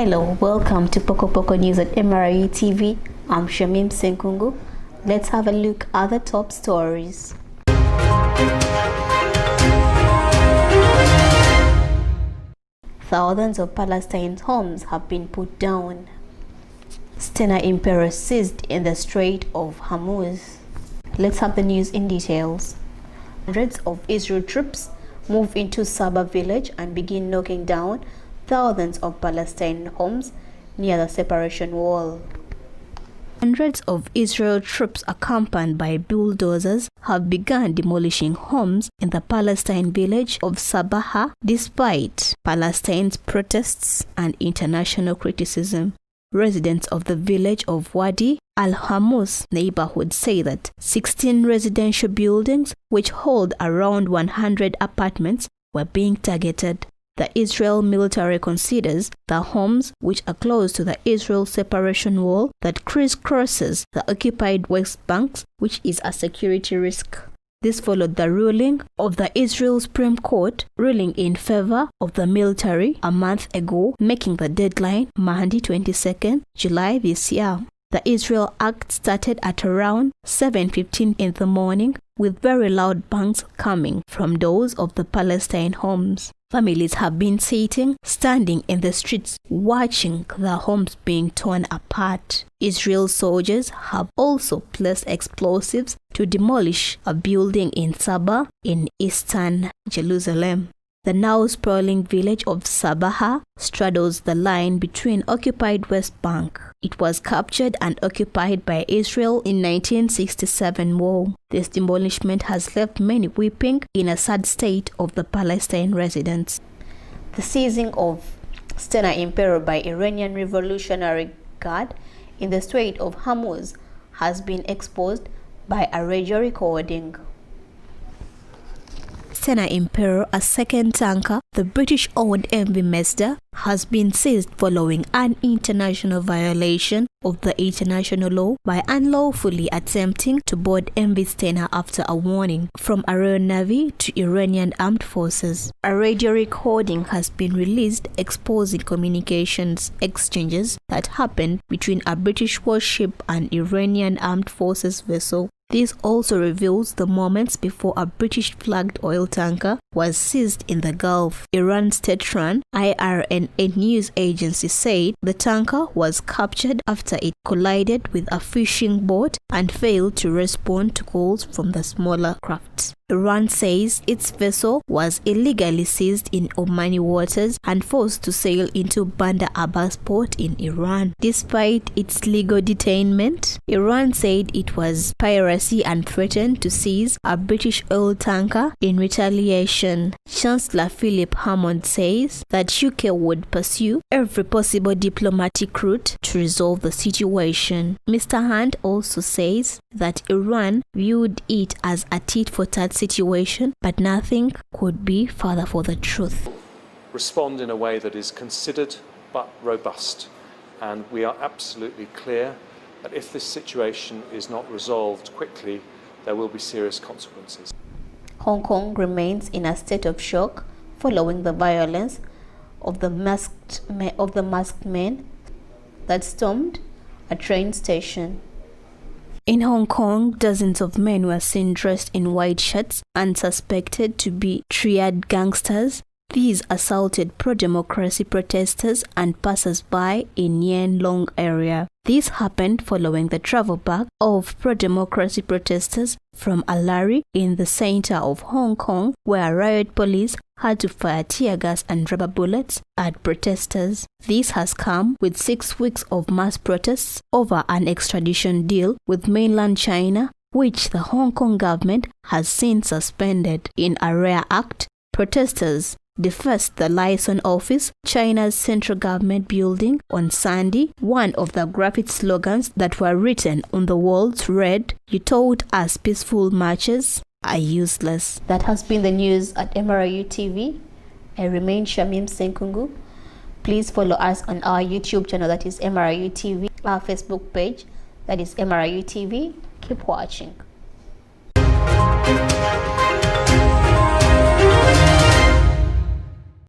Hello, welcome to Poko News at MRU TV. I'm Shamim Ssenkungu. Let's have a look at the top stories. Thousands of Palestinian homes have been put down. Ssenkungu Emperor seized in the Strait of Hormuz. Let's have the news in details. Hundreds of Israel troops move into Saba village and begin knocking down thousands of Palestinian homes near the separation wall. Hundreds of Israel troops accompanied by bulldozers have begun demolishing homes in the Palestine village of Sabah despite Palestine's protests and international criticism. Residents of the village of Wadi Al-Hamus neighborhood say that 16 residential buildings, which hold around 100 apartments, were being targeted. The Israel military considers the homes, which are close to the Israel separation wall that crisscrosses the occupied West Bank, which is a security risk. This followed the ruling of the Israel Supreme Court ruling in favor of the military a month ago, making the deadline Monday 22nd July this year. The Israel Act started at around 7:15 in the morning, with very loud bangs coming from those of the Palestine homes. Families have been standing in the streets, watching the homes being torn apart. Israel soldiers have also placed explosives to demolish a building in Saba in eastern Jerusalem. The now sprawling village of Sabah straddles the line between occupied West Bank. It was captured and occupied by Israel in 1967 war. This demolishment has left many weeping in a sad state of the Palestine residents. The seizing of Ssenkungu Emperor by Iranian Revolutionary Guard in the Strait of Hormuz has been exposed by a radio recording. Ssenkungu Emperor, a second tanker, the British-owned MV Mesda, has been seized following an international violation of the international law by unlawfully attempting to board MV Ssenkungu after a warning from a Royal Navy to Iranian armed forces. A radio recording has been released exposing communications exchanges that happened between a British warship and Iranian armed forces vessel. This also reveals the moments before a British-flagged oil tanker was seized in the Gulf. Iran's state-run IRNA news agency said the tanker was captured after it collided with a fishing boat and failed to respond to calls from the smaller craft. Iran says its vessel was illegally seized in Omani waters and forced to sail into Bandar Abbas port in Iran. Despite its legal detainment, Iran said it was piracy and threatened to seize a British oil tanker in retaliation. Chancellor Philip Hammond says that UK would pursue every possible diplomatic route to resolve the situation. Mr. Hunt also says that Iran viewed it as a tit-for-tat situation, but nothing could be further for the truth. Respond in a way that is considered but robust, and we are absolutely clear that if this situation is not resolved quickly, there will be serious consequences. Hong Kong remains in a state of shock following the violence of the masked men that stormed a train station. In Hong Kong, dozens of men were seen dressed in white shirts and suspected to be triad gangsters. These assaulted pro-democracy protesters and passers-by in Yen Long area. This happened following the travel back of pro-democracy protesters from a lorry in the center of Hong Kong, where riot police had to fire tear gas and rubber bullets at protesters. This has come with 6 weeks of mass protests over an extradition deal with mainland China, which the Hong Kong government has since suspended. In a rare act, protesters defaced the liaison office, China's central government building, on Sunday. One of the graphic slogans that were written on the walls read, "You told us peaceful marches are useless." That has been the news at MRU TV. I remain Shamim Ssenkungu. Please follow us on our YouTube channel, that is MRU TV, our Facebook page, that is MRU TV. Keep watching.